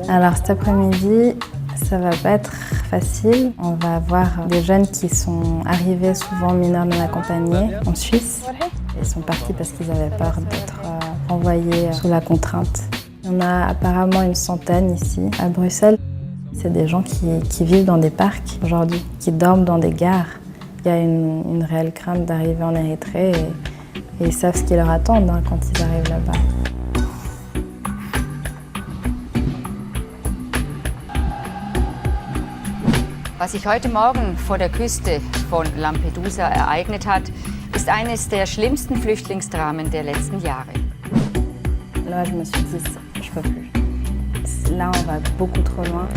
Alors cet après-midi, ça va pas être facile. On va avoir des jeunes qui sont arrivés souvent mineurs non accompagnés en Suisse. Ils sont partis parce qu'ils avaient peur d'être renvoyés sous la contrainte. Il y en a apparemment une centaine ici à Bruxelles. C'est des gens qui vivent dans des parcs aujourd'hui, qui dorment dans des gares. Il y a une réelle crainte d'arriver en Érythrée et ils savent ce qui leur attend quand ils arrivent là-bas. Was sich heute Morgen vor der Küste von Lampedusa ereignet hat, ist eines der schlimmsten Flüchtlingsdramen der letzten Jahre. Là, je me suis dit, je peux plus. Là, on va beaucoup trop loin.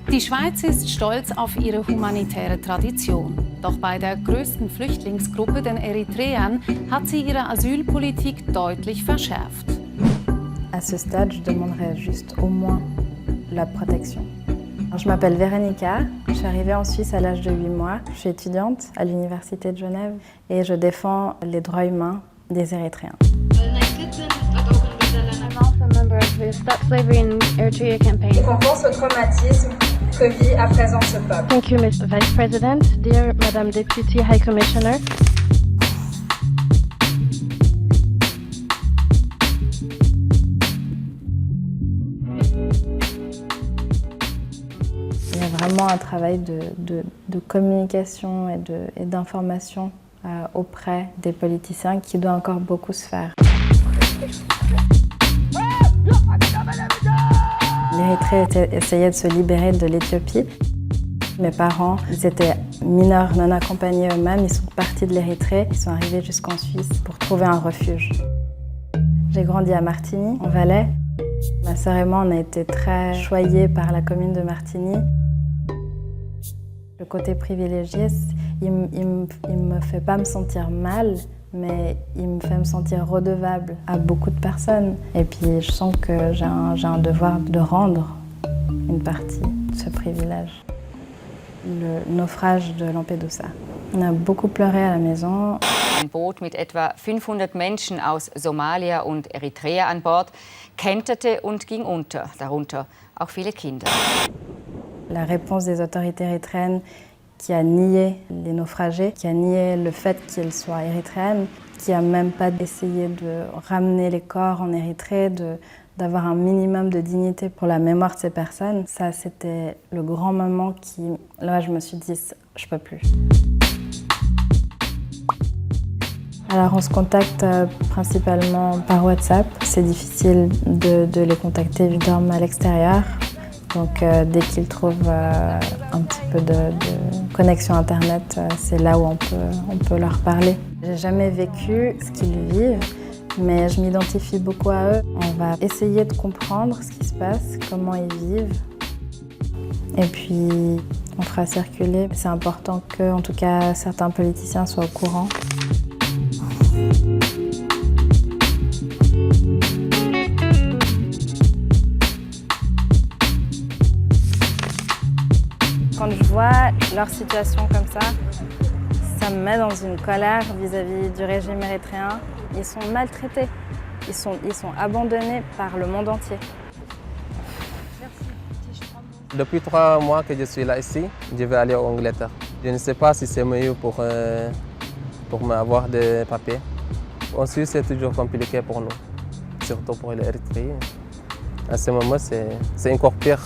Die Schweiz ist stolz auf ihre humanitäre Tradition. Doch bei der größten Flüchtlingsgruppe, den Eritreern, hat sie ihre Asylpolitik deutlich verschärft. À ce stade, je demanderais juste au moins la protection. Alors, je m'appelle Véronica, je suis arrivée en Suisse à l'âge de 8 mois. Je suis étudiante à l'Université de Genève et je défends les droits humains des Érythréens. Stop Slavery in Eritrea campaign. Et qu'on pense au traumatisme que vit à présent ce peuple. Thank you, Ms. Vice President, dear Madam Deputy High Commissioner. Il y a vraiment un travail de communication et d'information auprès des politiciens qui doit encore beaucoup se faire. L'Érythrée essayait de se libérer de l'Éthiopie. Mes parents, ils étaient mineurs non accompagnés eux-mêmes, ils sont partis de l'Érythrée, ils sont arrivés jusqu'en Suisse pour trouver un refuge. J'ai grandi à Martigny, en Valais. Ma sœur et moi, on a été très choyés par la commune de Martigny. Le côté privilégié, il me fait pas me sentir mal, mais il me fait me sentir redevable à beaucoup de personnes. Et puis je sens que j'ai un devoir de rendre une partie de ce privilège. Le naufrage de Lampedusa. On a beaucoup pleuré à la maison. Ein Boot mit etwa 500 Menschen aus Somalia und Eritrea an Bord kenterte und ging unter, darunter auch viele Kinder. La réponse des autorités érythréennes qui a nié les naufragés, qui a nié le fait qu'ils soient érythréennes, qui a même pas essayé de ramener les corps en Érythrée, d'avoir un minimum de dignité pour la mémoire de ces personnes. Ça, c'était le grand moment qui... Là, je me suis dit, je peux plus. Alors, on se contacte principalement par WhatsApp. C'est difficile de les contacter, ils dorment à l'extérieur. Donc dès qu'ils trouvent un petit peu de connexion Internet, c'est là où on peut leur parler. J'ai jamais vécu ce qu'ils vivent, mais je m'identifie beaucoup à eux. On va essayer de comprendre ce qui se passe, comment ils vivent. Et puis on fera circuler. C'est important que, en tout cas, certains politiciens soient au courant. Quand je vois leur situation comme ça me met dans une colère vis-à-vis du régime érythréen. Ils sont maltraités, ils sont abandonnés par le monde entier. Depuis 3 mois que je suis là ici, je vais aller en Angleterre. Je ne sais pas si c'est mieux pour m'avoir des papiers. En Suisse, c'est toujours compliqué pour nous, surtout pour les Érythréens. À ce moment, c'est encore pire.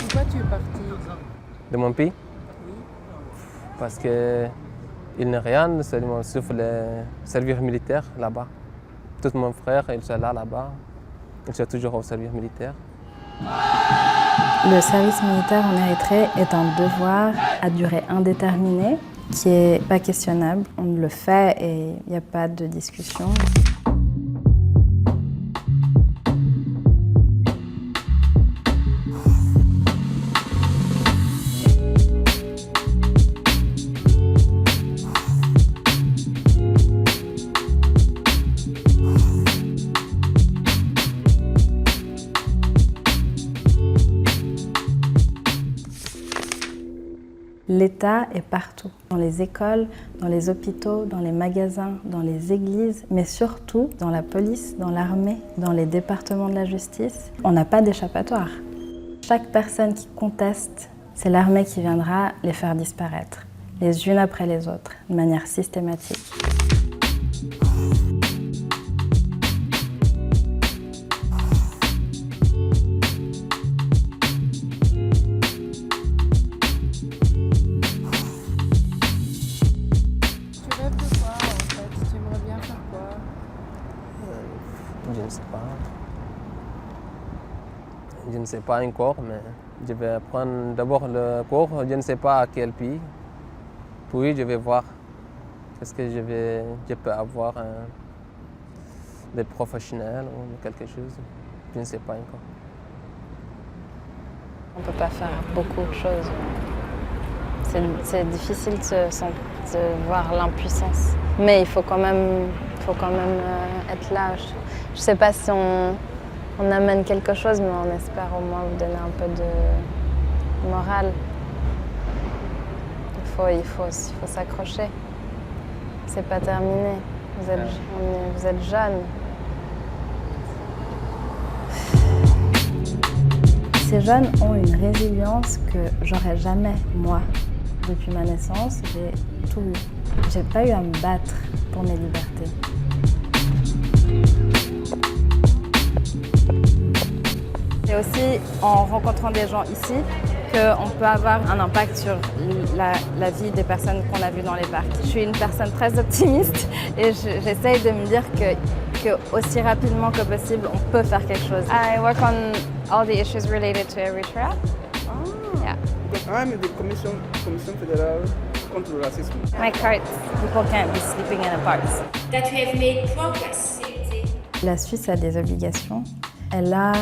Pourquoi tu es parti De mon pays? Parce qu'il n'y a rien, seulement sauf le service militaire là-bas. Tous mon frère, ils sont là-bas. Ils sont toujours au service militaire. Le service militaire en Érythrée est un devoir à durée indéterminée qui n'est pas questionnable. On le fait et il n'y a pas de discussion. L'État est partout, dans les écoles, dans les hôpitaux, dans les magasins, dans les églises, mais surtout dans la police, dans l'armée, dans les départements de la justice. On n'a pas d'échappatoire. Chaque personne qui conteste, c'est l'armée qui viendra les faire disparaître, les unes après les autres, de manière systématique. Je ne sais pas. Je ne sais pas encore, mais je vais prendre d'abord le cours. Je ne sais pas à quel pays. Puis je vais voir qu'est-ce que je peux avoir des professionnels ou quelque chose. Je ne sais pas encore. On ne peut pas faire beaucoup de choses. C'est difficile de voir l'impuissance. Mais il faut quand même être là. Je ne sais pas si on amène quelque chose, mais on espère au moins vous donner un peu de morale. Il faut s'accrocher. C'est pas terminé. Vous êtes jeunes. Ces jeunes ont une résilience que j'aurais jamais, moi. Depuis ma naissance, j'ai tout eu. J'ai pas eu à me battre pour mes libertés. C'est aussi en rencontrant des gens ici qu'on peut avoir un impact sur la vie des personnes qu'on a vues dans les parcs. Je suis une personne très optimiste et j'essaye de me dire que aussi rapidement que possible, on peut faire quelque chose. I work on all the issues related to Eritrea. Yeah. I'm in the Commission Fédérale contre le racisme. My carts, people can't be sleeping in the parks. That we have made progress. La Suisse a des obligations. Elle a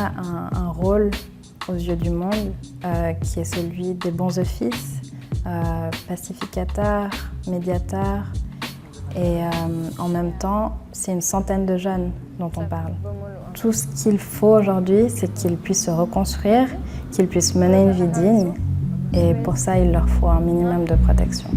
un rôle aux yeux du monde qui est celui des bons offices, pacificateurs, médiateurs. Et en même temps, c'est une centaine de jeunes dont on parle. Tout ce qu'il faut aujourd'hui, c'est qu'ils puissent se reconstruire, qu'ils puissent mener une vie digne. Et pour ça, il leur faut un minimum de protection.